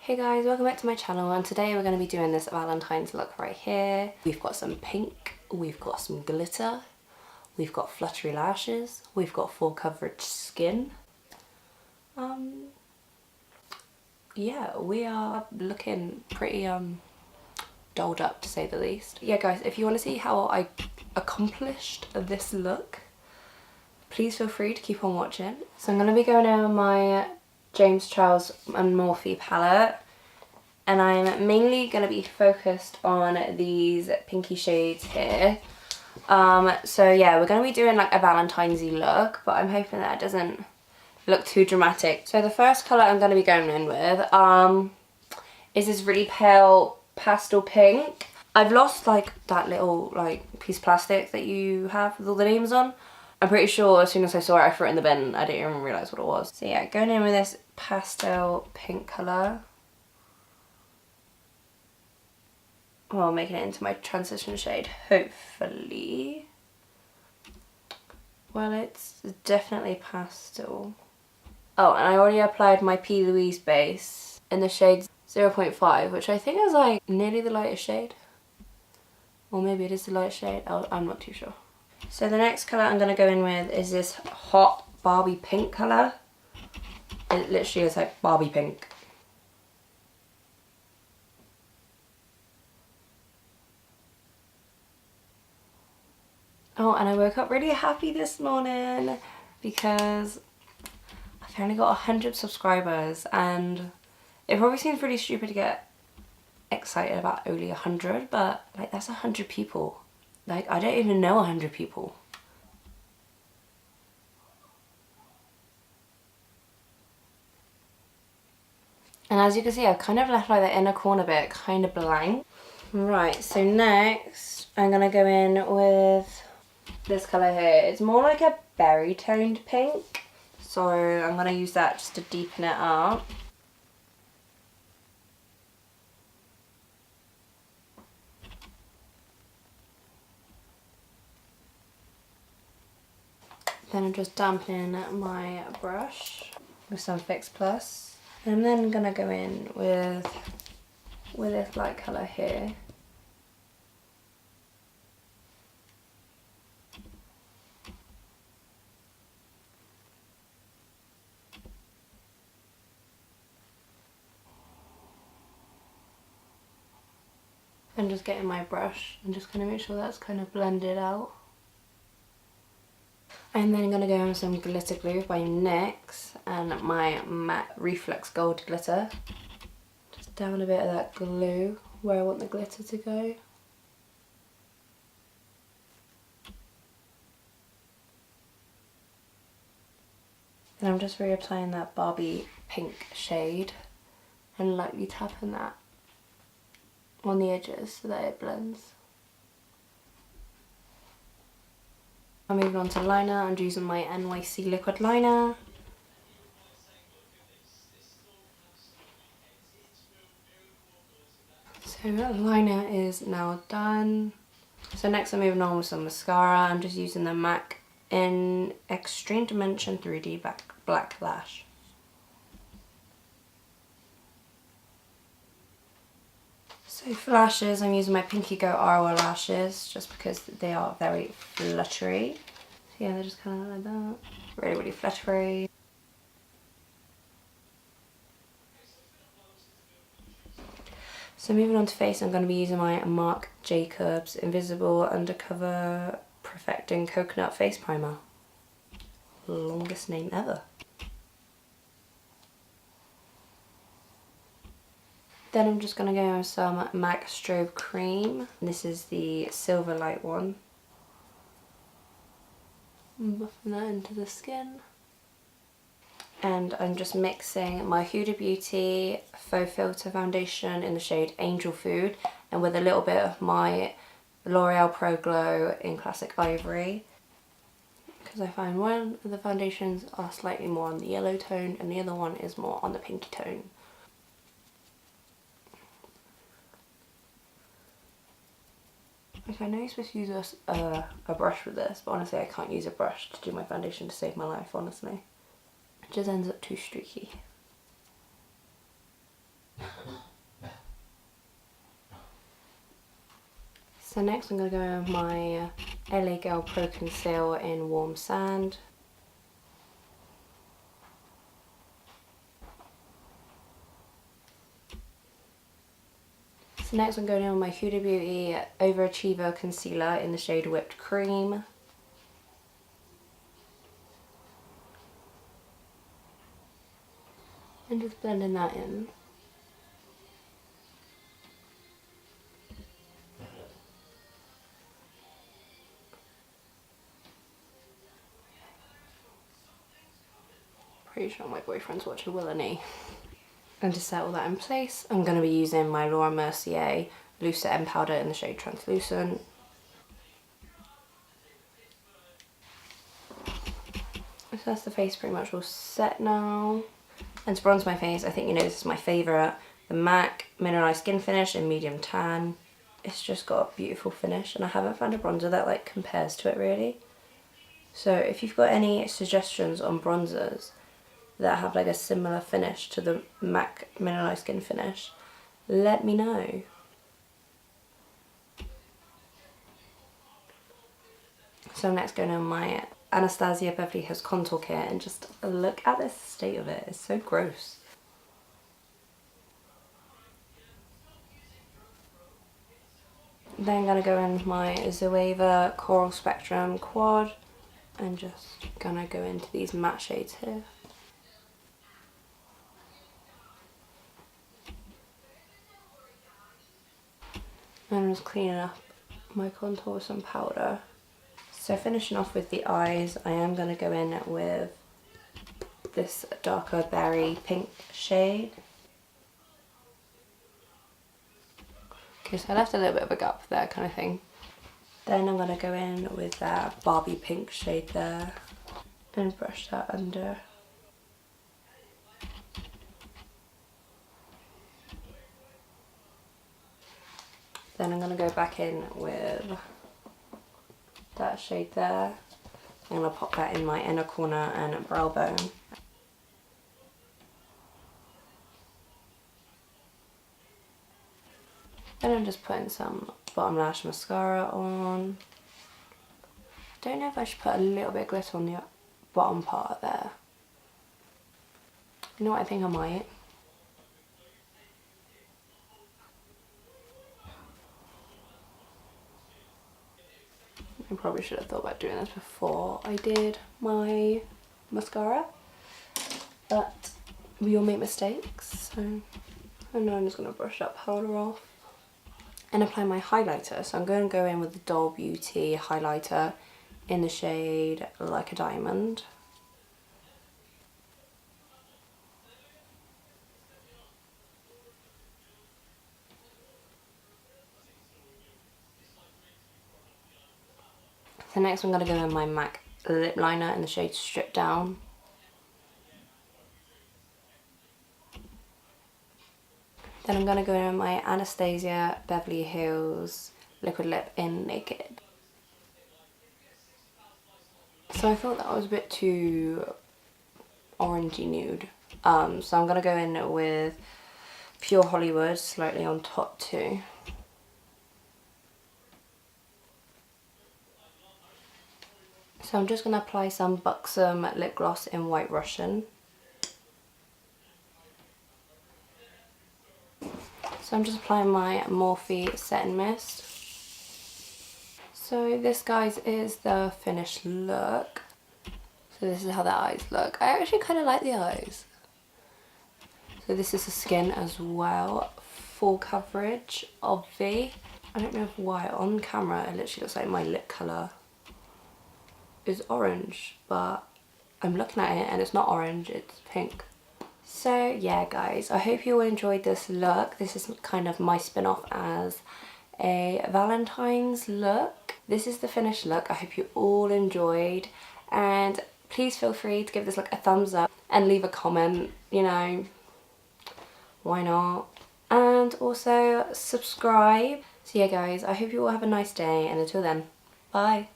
Hey guys, welcome back to my channel, and today we're going to be doing this Valentine's look right here. We've got some pink, we've got some glitter, we've got fluttery lashes, we've got full coverage skin. Yeah, we are looking pretty dolled up, to say the least. Yeah guys, if you want to see how I accomplished this look, please feel free to keep on watching. So I'm going to be going over my James Charles and Morphe palette, and I'm mainly going to be focused on these pinky shades here. So yeah, we're going to be doing like a Valentine's-y look, but I'm hoping that it doesn't look too dramatic. So the first colour I'm going to be going in with is this really pale pastel pink. I've lost like that little like piece of plastic that you have with all the names on. I'm pretty sure as soon as I saw it I threw it in the bin. I didn't even realise what it was. So yeah, going in with this pastel pink colour. Well, making it into my transition shade, hopefully. Well, it's definitely pastel. Oh, and I already applied my P. Louise base in the shade 0.5, which I think is like nearly the lightest shade. Or maybe it is the lightest shade, I'm not too sure. So the next colour I'm going to go in with is this hot Barbie pink colour. It literally is like Barbie pink. Oh, and I woke up really happy this morning because I've only got 100 subscribers, and it probably seems really stupid to get excited about only 100, but like that's 100 people. Like, I don't even know 100 people. And as you can see, I've kind of left like the inner corner bit kind of blank. Right, so next I'm gonna go in with this colour here. It's more like a berry toned pink, so I'm gonna use that just to deepen it up. Then I'm just dampening my brush with some Fix Plus. And I'm then gonna go in with this light colour here. And just getting my brush and just kind of make sure that's kind of blended out. I'm then going to go in with some glitter glue by NYX and my matte reflex gold glitter. Just down a bit of that glue where I want the glitter to go. And I'm just reapplying that Barbie pink shade and lightly tapping that on the edges so that it blends. I'm moving on to liner. I'm using my NYC liquid liner. So that liner is now done. So next I'm moving on with some mascara. I'm just using the MAC in Extreme Dimension 3D Black Lash. So for lashes, I'm using my Pinky Go Arwa lashes just because they are very fluttery. So yeah, they're just kind of like that. Really, really fluttery. So moving on to face, I'm going to be using my Marc Jacobs Invisible Undercover Perfecting Coconut Face Primer. Longest name ever. Then I'm just going to go with some MAC Strobe Cream. This is the Silver Light one. I'm buffing that into the skin. And I'm just mixing my Huda Beauty Faux Filter Foundation in the shade Angel Food, and with a little bit of my L'Oreal Pro Glow in Classic Ivory. Because I find one of the foundations are slightly more on the yellow tone and the other one is more on the pinky tone. Okay, I know you're supposed to use a brush with this, but honestly I can't use a brush to do my foundation to save my life, honestly. It just ends up too streaky. So next I'm going to go in with my LA Girl Pro Conceal in Warm Sand. So next I'm going in with my Huda Beauty Overachiever Concealer in the shade Whipped Cream. And just blending that in. Pretty sure my boyfriend's watching Will and E. And to set all that in place, I'm going to be using my Laura Mercier Lucid M Powder in the shade Translucent. So that's the face pretty much all set now. And to bronze my face, I think you know this is my favourite, the MAC Mineralized Skin Finish in Medium Tan. It's just got a beautiful finish and I haven't found a bronzer that like compares to it really. So if you've got any suggestions on bronzers that have like a similar finish to the MAC Mineralized Skin Finish, let me know. So I'm next going on my Anastasia Beverly Hills Contour Kit and just look at the state of it, it's so gross. Then I'm going to go in with my Zoeva Coral Spectrum Quad and just going to go into these matte shades here. And I'm just cleaning up my contour with some powder. So finishing off with the eyes, I am going to go in with this darker berry pink shade. Okay, so I left a little bit of a gap there kind of thing. Then I'm going to go in with that Barbie pink shade there and brush that under. Then I'm going to go back in with that shade there. I'm going to pop that in my inner corner and brow bone. Then I'm just putting some bottom lash mascara on. Don't know if I should put a little bit of glitter on the bottom part there. You know what, I think I might. I probably should have thought about doing this before I did my mascara, but we all make mistakes, so I know I'm just going to brush that powder off and apply my highlighter. So I'm going to go in with the Doll Beauty highlighter in the shade Like a Diamond. So next I'm going to go in my MAC lip liner in the shade Strip Down. Then I'm going to go in my Anastasia Beverly Hills liquid lip in Naked. So I thought that was a bit too orangey nude. So I'm going to go in with Pure Hollywood slightly on top too. So I'm just going to apply some Buxom lip gloss in White Russian. So I'm just applying my Morphe Set and Mist. So this, guys, is the finished look. So this is how the eyes look. I actually kind of like the eyes. So this is the skin as well. Full coverage of V. I don't know why on camera it literally looks like my lip colour is orange, but I'm looking at it and it's not orange, it's pink. So yeah guys, I hope you all enjoyed this look. This is kind of my spin-off as a Valentine's look. This is the finished look. I hope you all enjoyed, and please feel free to give this look a thumbs up and leave a comment, you know, why not? And also subscribe. So yeah guys, I hope you all have a nice day, and until then, bye.